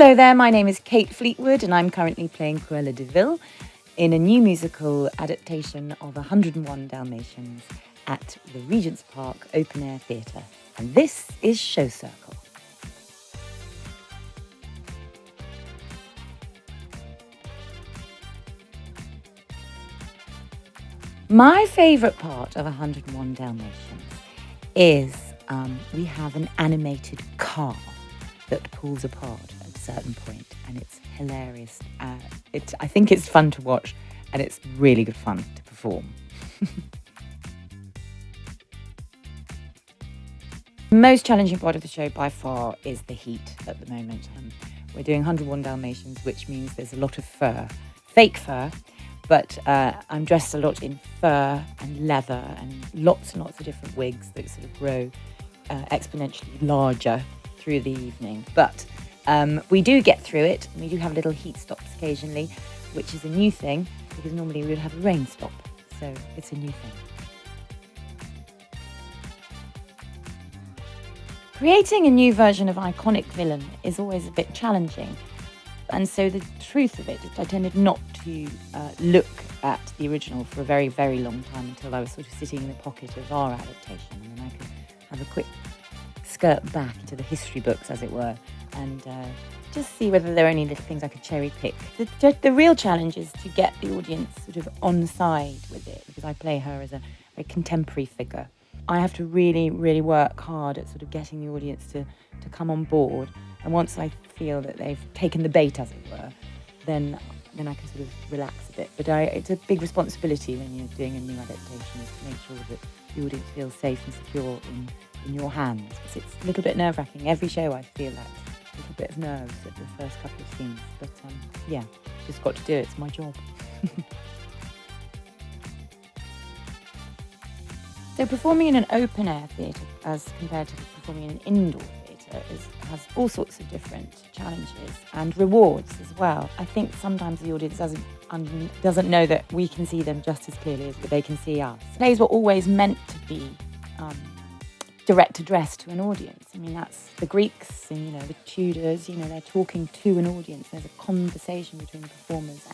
Hello there, my name is Kate Fleetwood and I'm currently playing Cruella de Vil in a new musical adaptation of 101 Dalmatians at the Regent's Park Open Air Theatre. And this is Show Circle. My favourite part of 101 Dalmatians is we have an animated car that pulls apart at a certain point, and it's hilarious. I think it's fun to watch, and it's really good fun to perform. The most challenging part of the show by far is the heat at the moment. We're doing 101 Dalmatians, which means there's a lot of fur, fake fur, but I'm dressed a lot in fur and leather and lots of different wigs that sort of grow exponentially larger through the evening. But we do get through it, and we do have little heat stops occasionally, which is a new thing because normally we would have a rain stop. So it's a new thing. Creating a new version of an iconic villain is always a bit challenging. And so the truth of it is I tended not to look at the original for a very, very long time until I was sort of sitting in the pocket of our adaptation. And then I could have a quick skirt back into the history books, as it were, and just see whether there are any little things I could cherry pick. The real challenge is to get the audience sort of on side with it, because I play her as a contemporary figure. I have to really, really work hard at sort of getting the audience to come on board. And once I feel that they've taken the bait, as it were, then I can sort of relax a bit. But it's a big responsibility when you're doing a new adaptation, is to make sure that the audience feels safe and secure in your hands. Because it's a little bit nerve-wracking. Every show I feel that little bit of nerves at the first couple of scenes. But yeah, just got to do it. It's my job. So performing in an open-air theatre as compared to performing in an indoor theatre has all sorts of different challenges and rewards as well. I think sometimes the audience doesn't know that we can see them just as clearly as they can see us. Plays were always meant to be direct address to an audience. I mean, that's the Greeks and, the Tudors, they're talking to an audience. There's a conversation between the performers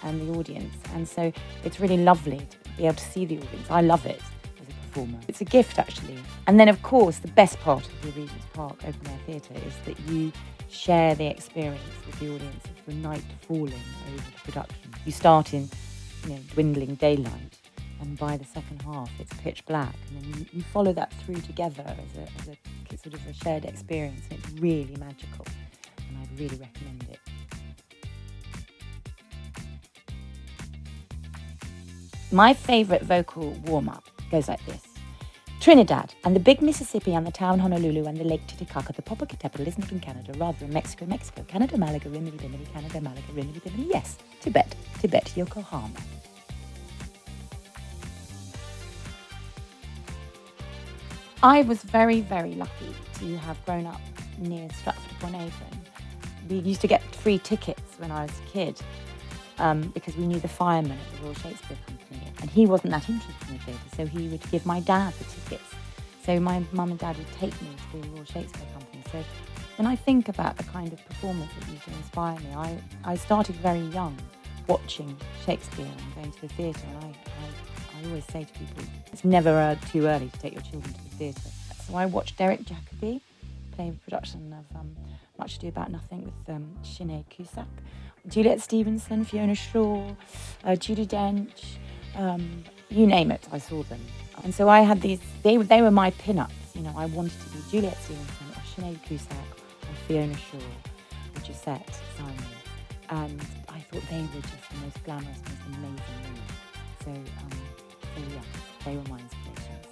and the audience. And so it's really lovely to be able to see the audience. I love it. It's a gift, actually. And then, of course, the best part of the Regent's Park Open Air Theatre is that you share the experience with the audience of the night falling over the production. You start in, dwindling daylight, and by the second half, it's pitch black. And then you follow that through together as a sort of a shared experience, and it's really magical. And I'd really recommend it. My favourite vocal warm-up goes like this. Trinidad and the big Mississippi and the town Honolulu and the Lake Titicaca, the proper capital is not in Canada, rather in Mexico, Canada, Malaga, Rimini, Bimini, Canada, Malaga, Rimini, Bimini, yes, Tibet, Yokohama. I was very, very lucky to have grown up near Stratford-upon-Avon. We used to get free tickets when I was a kid because we knew the fireman at the Royal Shakespeare Company. And he wasn't that interested in the theatre, so he would give my dad the tickets. So my mum and dad would take me to the Royal Shakespeare Company. So when I think about the kind of performers that used to inspire me, I started very young watching Shakespeare and going to the theatre. And I always say to people, it's never too early to take your children to the theatre. So I watched Derek Jacobi play a production of Much Ado About Nothing with Sinead Cusack, Juliet Stevenson, Fiona Shaw, Judi Dench. You name it, I saw them. And so I had these, they were my pin-ups, I wanted to be Juliet Stevenson or Sinead Cusack or Fiona Shaw or Gisette Simon. And I thought they were just the most glamorous, most amazing women. So yeah, they were my inspirations.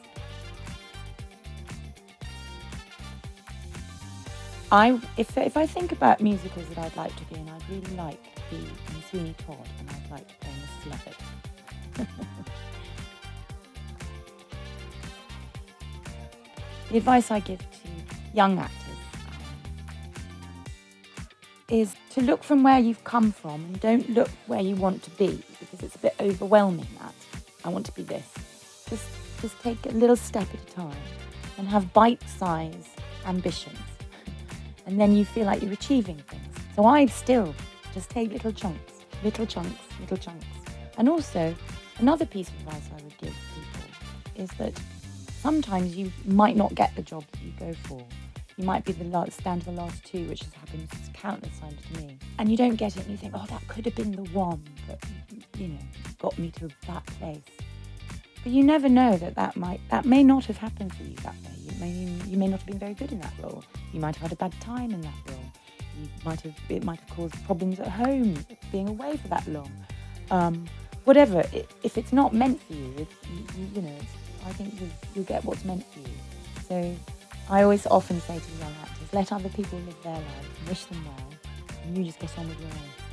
If I think about musicals that I'd like to be in, I'd really like to be in Sweeney Todd, and I'd like to play Mrs. Lovett. The advice I give to young actors is to look from where you've come from and don't look where you want to be, because it's a bit overwhelming that I want to be this. Just take a little step at a time and have bite-sized ambitions. and then you feel like you're achieving things. So I still just take little chunks, little chunks, little chunks. And also, another piece of advice I would give people is that sometimes you might not get the job that you go for. You might be down to the last two, which has happened countless times to me. And you don't get it and you think, oh, that could have been the one that, got me to that place. But you never know that may not have happened for you that way. You may not have been very good in that role. You might have had a bad time in that role. It might have caused problems at home, being away for that long. Whatever. If it's not meant for you, I think you'll get what's meant for you. So I always often say to young actors, let other people live their lives and wish them well, and you just get on with your own.